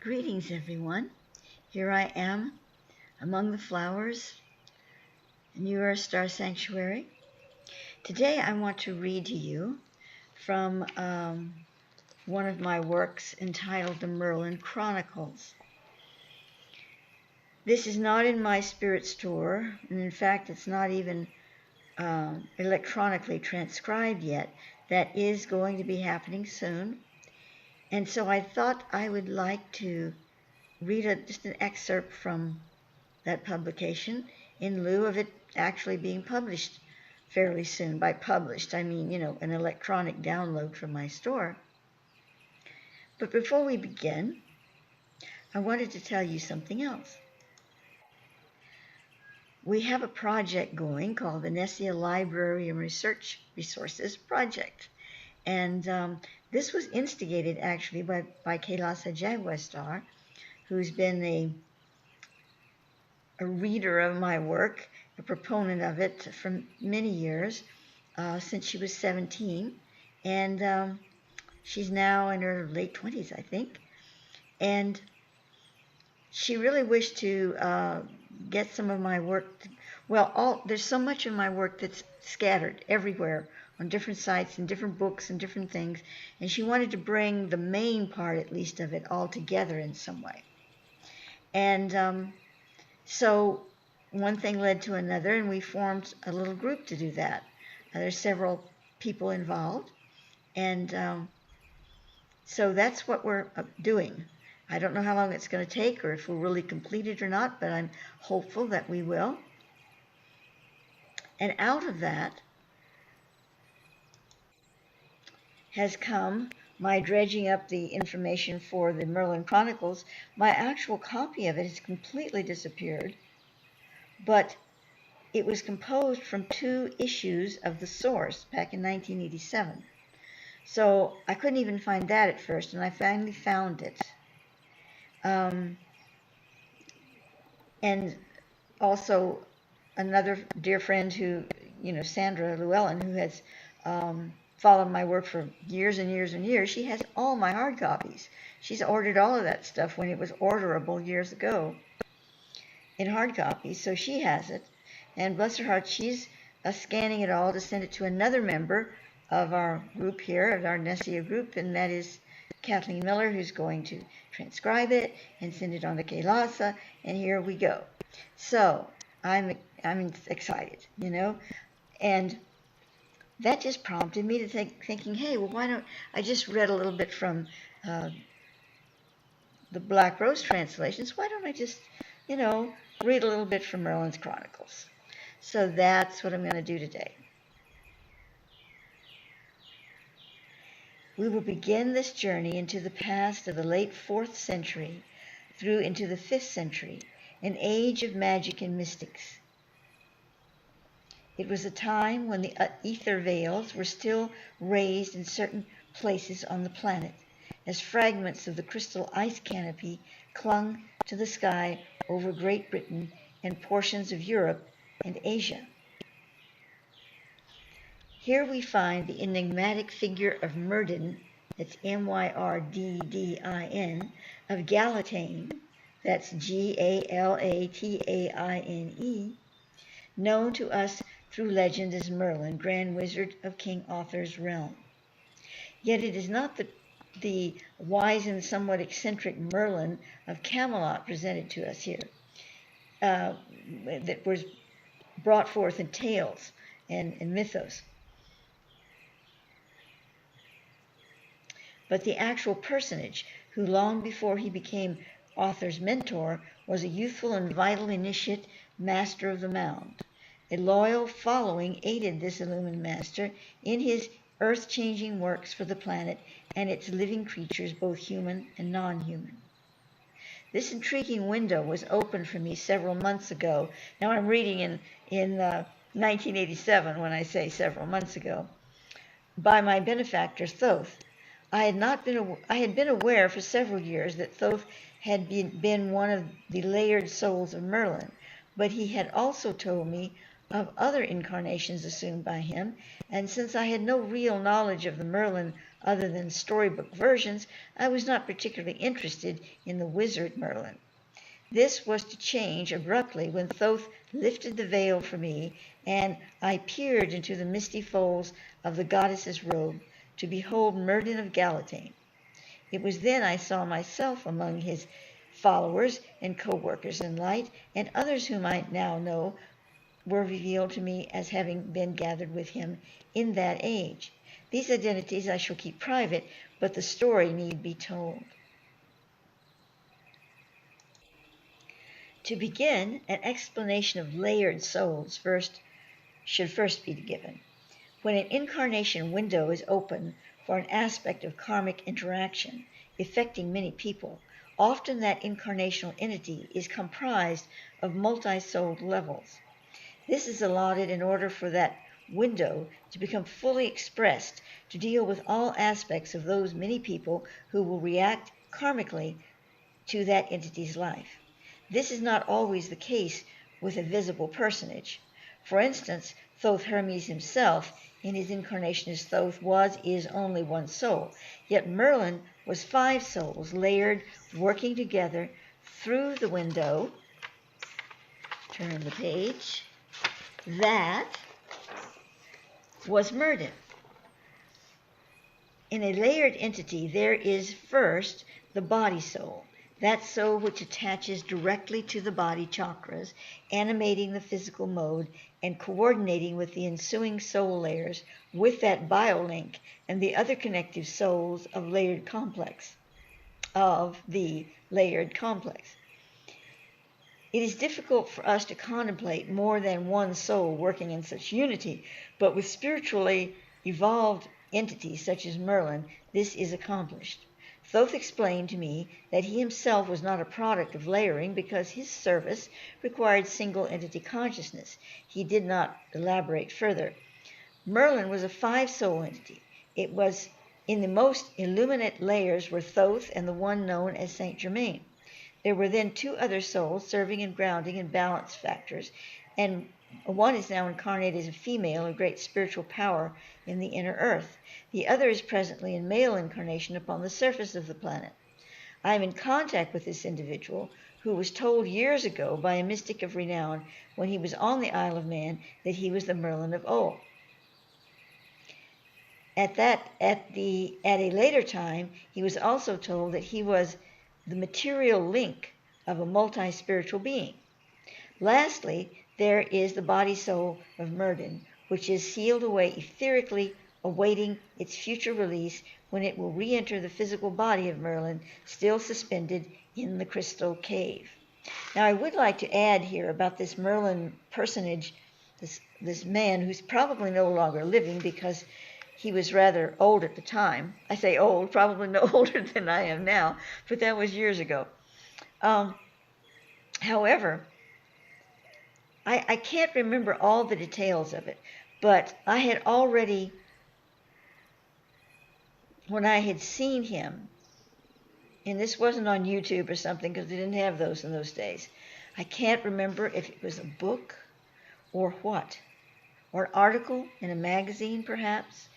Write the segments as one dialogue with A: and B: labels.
A: Greetings, everyone. Here I am among the flowers in your Star Sanctuary. Today I want to read to you from one of my works entitled the Merlin Chronicles. This is not in my spirit store, and in fact it's not even electronically transcribed yet. That is going to be happening soon. And so I thought I would like to read just an excerpt from that publication in lieu of it actually being published fairly soon. By published, I mean, an electronic download from my store. But before we begin, I wanted to tell you something else. We have a project going called the NEAAF Library and Research Resources Project. And this was instigated actually by Kailasa Jagwestar, who's been a reader of my work, a proponent of it for many years, since she was 17. And she's now in her late 20s, I think. And she really wished to get some of my work. There's so much of my work that's scattered everywhere on different sites and different books and different things. And she wanted to bring the main part, at least, of it all together in some way. And so one thing led to another, and we formed a little group to do that. There's several people involved, and so that's what we're doing. I don't know how long it's going to take or if we'll really complete it or not, but I'm hopeful that we will. And out of that has come my dredging up the information for the Merlin Chronicles. My actual copy of it has completely disappeared, but it was composed from 2 issues of the source back in 1987. So I couldn't even find that at first, and I finally found it. And also another dear friend who, Sandra Llewellyn, who has followed my work for years and years and years, she has all my hard copies. She's ordered all of that stuff when it was orderable years ago in hard copies, so she has it. And bless her heart, she's scanning it all to send it to another member of our group here, of our NEAAF group, and that is Kathleen Miller, who's going to transcribe it and send it on to Kailasa, and here we go. So I'm excited, and that just prompted me to thinking, hey, well, why don't I just read a little bit from the Black Rose translations? Why don't I just, read a little bit from Merlin's Chronicles? So that's what I'm going to do today. We will begin this journey into the past of the late 4th century through into the 5th century, an age of magic and mystics. It was a time when the ether veils were still raised in certain places on the planet, as fragments of the crystal ice canopy clung to the sky over Great Britain and portions of Europe and Asia. Here we find the enigmatic figure of Myrdin, that's Myrdin, of Galatane, that's Galatane, known to us through legend as Merlin, Grand Wizard of King Arthur's realm. Yet it is not the wise and somewhat eccentric Merlin of Camelot presented to us here, that was brought forth in tales and mythos, but the actual personage who, long before he became Arthur's mentor, was a youthful and vital initiate, master of the mound. A loyal following aided this illumined master in his earth-changing works for the planet and its living creatures, both human and non-human. This intriguing window was opened for me several months ago. Now I'm reading in 1987 when I say several months ago, by my benefactor Thoth. I had been aware for several years that Thoth had been one of the layered souls of Merlin, but he had also told me of other incarnations assumed by him, and since I had no real knowledge of the Merlin Other than storybook versions, I was not particularly interested in the wizard Merlin. This was to change abruptly when Thoth lifted the veil for me, and I peered into the misty folds of the goddess's robe to behold Merlin of Galatane. It was then I saw myself among his followers and co-workers in light, and others whom I now know were revealed to me as having been gathered with him in that age. These identities I shall keep private, but the story need be told. To begin, an explanation of layered souls should first be given. When an incarnation window is open for an aspect of karmic interaction affecting many people, often that incarnational entity is comprised of multi-souled levels. This is allotted in order for that window to become fully expressed to deal with all aspects of those many people who will react karmically to that entity's life. This is not always the case with a visible personage. For instance, Thoth Hermes himself, in his incarnation as Thoth, is only one soul. Yet Merlin was 5 souls layered, working together through the window. Turn the page. That was Merlin. In a layered entity, there is first the body soul, that soul which attaches directly to the body chakras, animating the physical mode and coordinating with the ensuing soul layers with that biolink and the other connective souls of the layered complex. It is difficult for us to contemplate more than one soul working in such unity, but with spiritually evolved entities such as Merlin, this is accomplished. Thoth explained to me that he himself was not a product of layering because his service required single entity consciousness. He did not elaborate further. Merlin was a 5-soul entity. It was in the most illuminate layers were Thoth and the one known as Saint Germain. There were then 2 other souls serving and grounding and balance factors, and one is now incarnated as a female of great spiritual power in the inner earth. The other is presently in male incarnation upon the surface of the planet. I am in contact with this individual, who was told years ago by a mystic of renown when he was on the Isle of Man that he was the Merlin of old. At a later time, he was also told that he was the material link of a multi-spiritual being. Lastly, there is the body soul of Merlin, which is sealed away etherically, awaiting its future release when it will re-enter the physical body of Merlin, still suspended in the crystal cave. Now, I would like to add here about this Merlin personage, this man who's probably no longer living because he was rather old at the time. I say old, probably no older than I am now, but that was years ago. However, I can't remember all the details of it, but I had already, when I had seen him, and this wasn't on YouTube or something because they didn't have those in those days. I can't remember if it was a book or what, or an article in a magazine perhaps.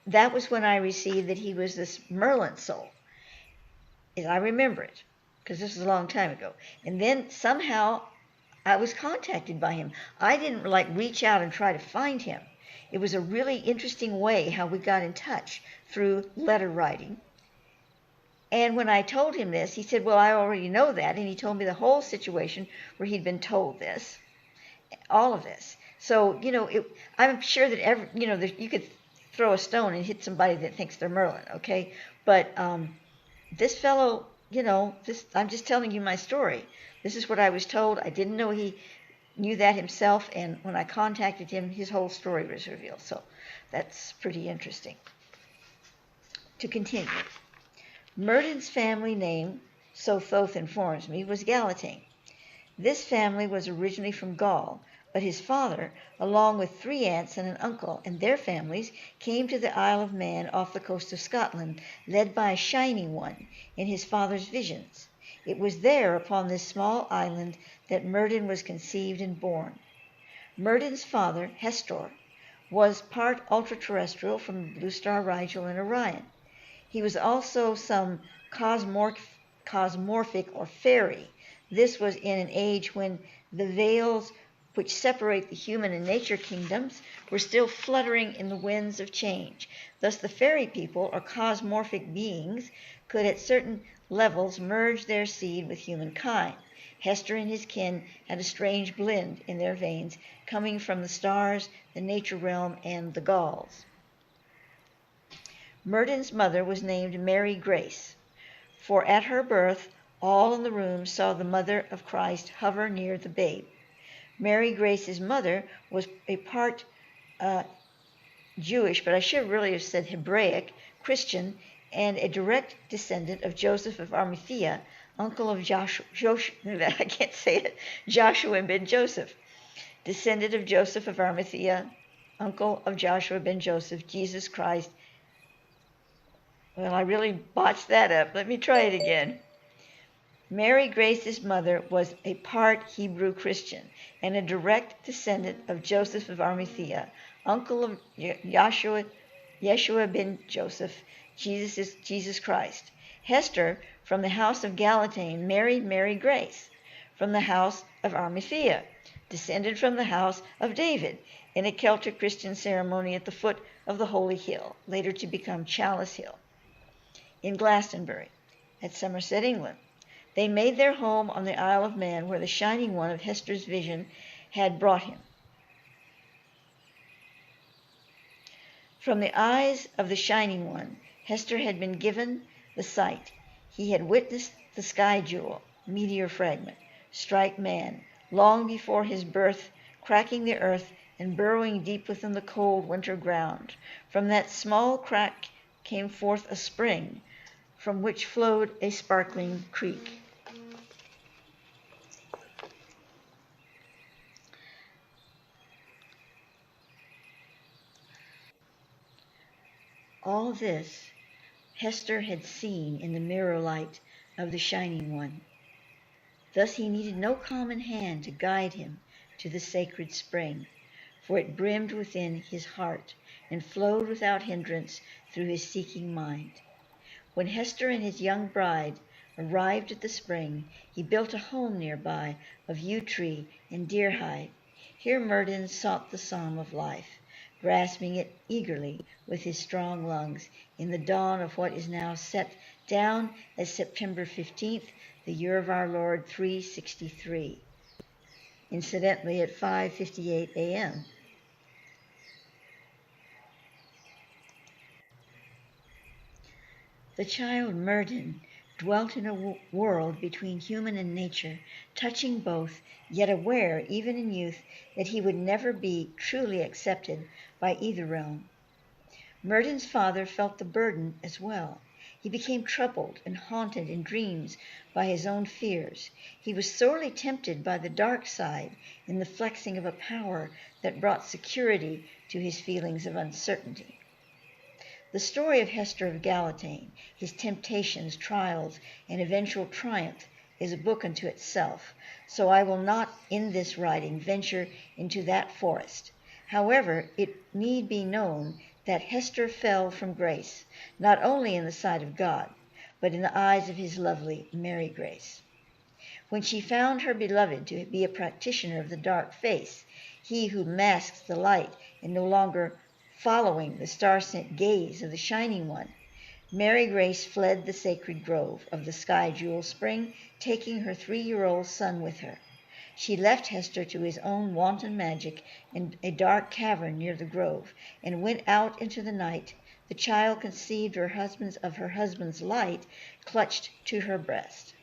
A: That was when I received that he was this Merlin soul. As I remember it, because this was a long time ago. And then somehow I was contacted by him. I didn't reach out and try to find him. It was a really interesting way how we got in touch through letter writing. And when I told him this, he said, well, I already know that. And he told me the whole situation where he'd been told this, all of this. So, I'm sure that you could throw a stone and hit somebody that thinks they're Merlin, okay? But this fellow, I'm just telling you my story. This is what I was told. I didn't know he knew that himself, and when I contacted him, his whole story was revealed. So that's pretty interesting. To continue, Merlin's family name, so Thoth informs me, was Galatane. This family was originally from Gaul, but his father, along with 3 aunts and an uncle and their families, came to the Isle of Man off the coast of Scotland, led by a Shining One in his father's visions. It was there, upon this small island, that Merlin was conceived and born. Merlin's father, Hestor, was part ultra-terrestrial from the blue star Rigel and Orion. He was also some cosmorphic or fairy. This was in an age when the veils which separate the human and nature kingdoms were still fluttering in the winds of change. Thus the fairy people, or cosmorphic beings, could at certain levels merge their seed with humankind. Hester and his kin had a strange blend in their veins, coming from the stars, the nature realm, and the Gauls. Merlin's mother was named Mary Grace, for at her birth all in the room saw the mother of Christ hover near the babe. Mary Grace's mother was a part Jewish, but I should really have said Hebraic, Christian, and a direct descendant of Joseph of Arimathea, uncle of Joshua ben Joseph, descendant of Joseph of Arimathea, uncle of Joshua ben Joseph, Jesus Christ. Well, I really botched that up. Let me try it again. Mary Grace's mother was a part Hebrew Christian and a direct descendant of Joseph of Arimathea, uncle of Yeshua ben Joseph, Jesus Christ. Hester, from the house of Galatane, married Mary Grace, from the house of Arimathea, descended from the house of David, in a Celtic Christian ceremony at the foot of the Holy Hill, later to become Chalice Hill, in Glastonbury, at Somerset, England. They made their home on the Isle of Man, where the Shining One of Hester's vision had brought him. From the eyes of the Shining One, Hester had been given the sight. He had witnessed the sky jewel, meteor fragment, strike man, long before his birth, cracking the earth and burrowing deep within the cold winter ground. From that small crack came forth a spring, from which flowed a sparkling creek. All this Hester had seen in the mirror light of the Shining One. Thus he needed no common hand to guide him to the sacred spring, for it brimmed within his heart and flowed without hindrance through his seeking mind. When Hester and his young bride arrived at the spring, he built a home nearby of yew tree and deer hide. Here Merlin sought the psalm of life, grasping it eagerly with his strong lungs in the dawn of what is now set down as September 15th, the year of our Lord 363, incidentally at 5:58 a.m. The child Merlin dwelt in a world between human and nature, touching both, yet aware, even in youth, that he would never be truly accepted by either realm. Merlin's father felt the burden as well. He became troubled and haunted in dreams by his own fears. He was sorely tempted by the dark side in the flexing of a power that brought security to his feelings of uncertainty. The story of Hester of Galatane, his temptations, trials, and eventual triumph, is a book unto itself, so I will not in this writing venture into that forest. However, it need be known that Hester fell from grace, not only in the sight of God, but in the eyes of his lovely Mary Grace. When she found her beloved to be a practitioner of the dark face, he who masks the light and no longer following the star-sent gaze of the Shining One, Mary Grace fled the sacred grove of the sky jewel spring, taking her 3-year-old son with her. She left Hester to his own wanton magic in a dark cavern near the grove, and went out into the night. The child conceived of her husband's light, clutched to her breast.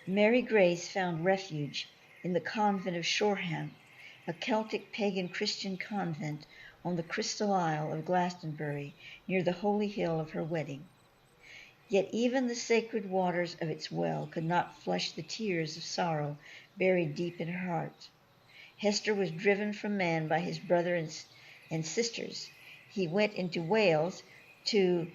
A: Mary Grace found refuge in the convent of Shoreham, a Celtic pagan Christian convent on the Crystal Isle of Glastonbury, near the holy hill of her wedding. Yet even the sacred waters of its well could not flush the tears of sorrow buried deep in her heart. Hester was driven from man by his brother and sisters. He went into Wales to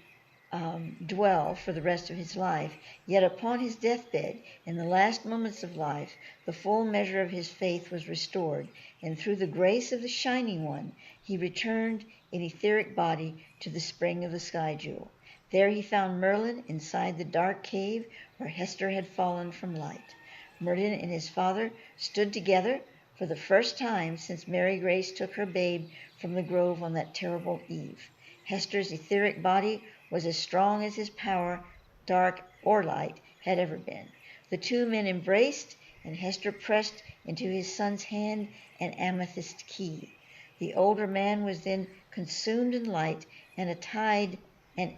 A: dwell for the rest of his life. Yet upon his deathbed, in the last moments of life, the full measure of his faith was restored, and through the grace of the Shining One, he returned in etheric body to the spring of the sky jewel. There he found Merlin inside the dark cave where Hester had fallen from light. Merlin and his father stood together for the first time since Mary Grace took her babe from the grove on that terrible eve. Hester's etheric body was as strong as his power, dark or light, had ever been. The two men embraced, and Hester pressed into his son's hand an amethyst key. The older man was then consumed in light, and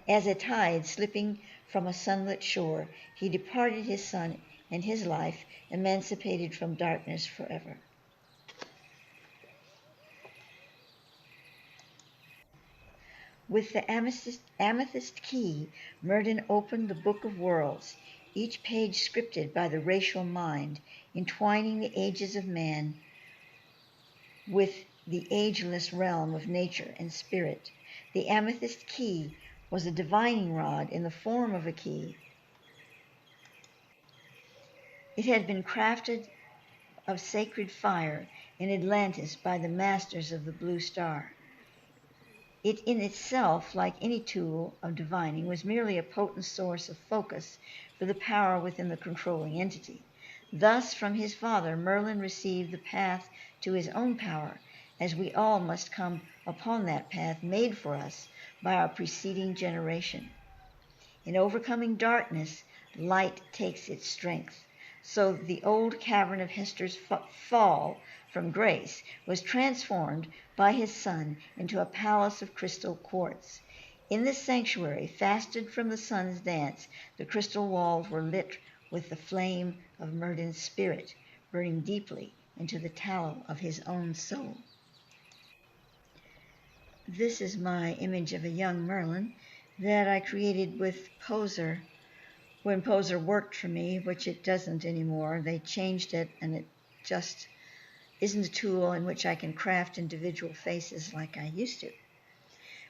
A: as a tide slipping from a sunlit shore, he departed his son and his life, emancipated from darkness forever. With the amethyst key, Merlin opened the Book of Worlds, each page scripted by the racial mind, entwining the ages of man with the ageless realm of nature and spirit. The amethyst key was a divining rod in the form of a key. It had been crafted of sacred fire in Atlantis by the masters of the Blue Star. It in itself, like any tool of divining, was merely a potent source of focus for the power within the controlling entity. Thus, from his father, Merlin received the path to his own power, as we all must come upon that path made for us by our preceding generation. In overcoming darkness, light takes its strength. So the old cavern of Hester's fall from grace was transformed by his son into a palace of crystal quartz. In this sanctuary, fasted from the sun's dance, the crystal walls were lit with the flame of Merlin's spirit, burning deeply into the tallow of his own soul. This is my image of a young Merlin that I created with Poser when Poser worked for me, which it doesn't anymore. They changed it, and it just isn't a tool in which I can craft individual faces like I used to.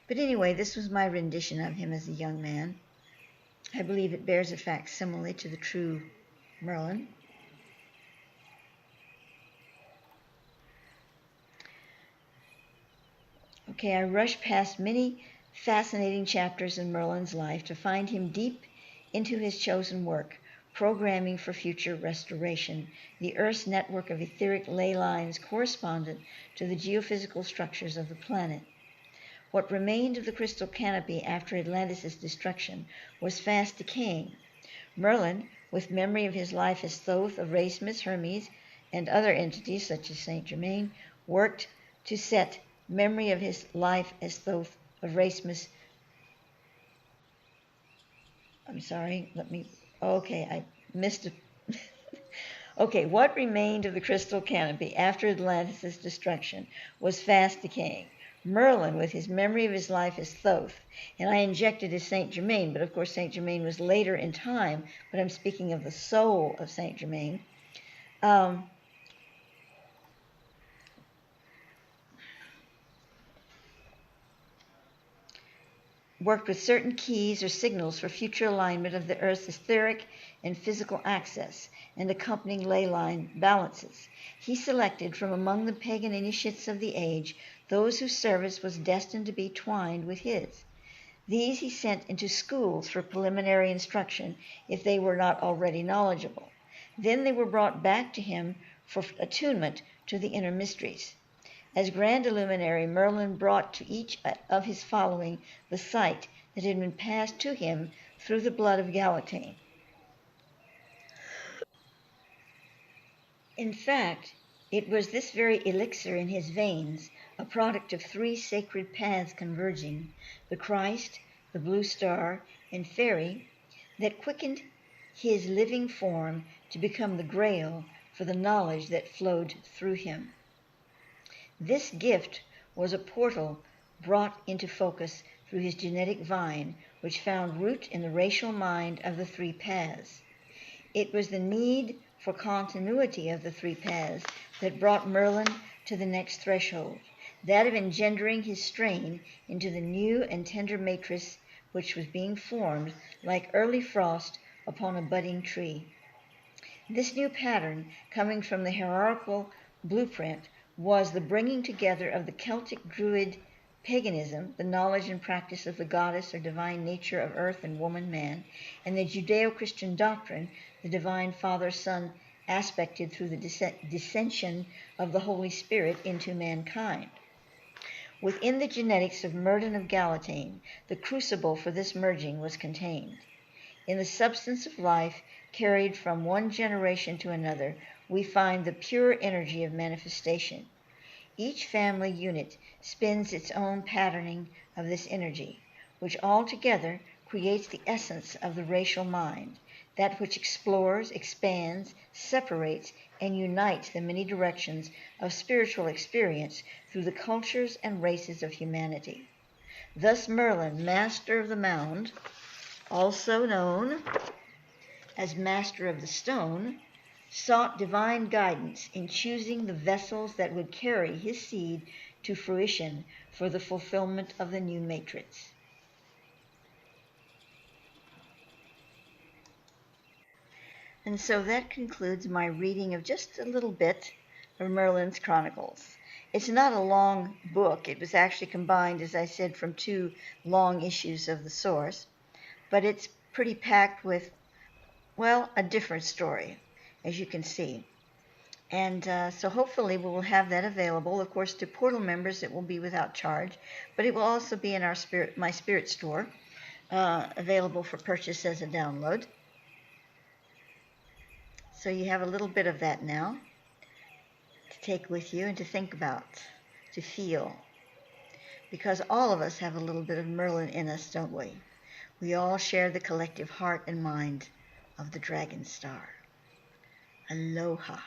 A: But anyway, this was my rendition of him as a young man. I believe it bears a facsimile to the true Merlin. Okay, I rushed past many fascinating chapters in Merlin's life to find him deep into his chosen work, programming for future restoration, the Earth's network of etheric ley lines correspondent to the geophysical structures of the planet. What remained of the crystal canopy after Atlantis' destruction was fast decaying. Merlin, with memory of his life as Thoth of Racemus, Hermes, and other entities such as Saint Germain, worked to set memory of his life as Thoth of Racemus. I missed it. Okay, what remained of the crystal canopy after Atlantis' destruction was fast decaying. Merlin, with his memory of his life as Thoth, and I injected as Saint Germain, but of course Saint Germain was later in time, but I'm speaking of the soul of Saint Germain. Worked with certain keys or signals for future alignment of the Earth's etheric and physical axis and accompanying ley line balances. He selected from among the pagan initiates of the age those whose service was destined to be twined with his. These he sent into schools for preliminary instruction if they were not already knowledgeable. Then they were brought back to him for attunement to the inner mysteries. As Grand Illuminary, Merlin brought to each of his following the sight that had been passed to him through the blood of Galatane. In fact, it was this very elixir in his veins, a product of three sacred paths converging, the Christ, the Blue Star, and Fairy, that quickened his living form to become the Grail for the knowledge that flowed through him. This gift was a portal brought into focus through his genetic vine, which found root in the racial mind of the three paths. It was the need for continuity of the three paths that brought Merlin to the next threshold, that of engendering his strain into the new and tender matrix which was being formed like early frost upon a budding tree. This new pattern, coming from the hierarchical blueprint, was the bringing together of the Celtic Druid paganism, the knowledge and practice of the goddess or divine nature of earth and woman, man, and the Judeo-Christian doctrine, the divine Father-Son aspected through the descension of the Holy Spirit into mankind. Within the genetics of Merlin of Galatane, the crucible for this merging was contained. In the substance of life, carried from one generation to another, we find the pure energy of manifestation. Each family unit spins its own patterning of this energy, which altogether creates the essence of the racial mind, that which explores, expands, separates, and unites the many directions of spiritual experience through the cultures and races of humanity. Thus Merlin, master of the mound, also known as master of the stone, sought divine guidance in choosing the vessels that would carry his seed to fruition for the fulfillment of the new matrix. And so that concludes my reading of just a little bit of Merlin's Chronicles. It's not a long book. It was actually combined, as I said, from 2 long issues of the source, but it's pretty packed with, well, a different story, as you can see. And so hopefully we will have that available. Of course, to portal members it will be without charge, but it will also be in my spirit store, available for purchase as a download. So you have a little bit of that now to take with you and to think about, to feel. Because all of us have a little bit of Merlin in us, don't we? We all share the collective heart and mind of the Dragon Star. Aloha.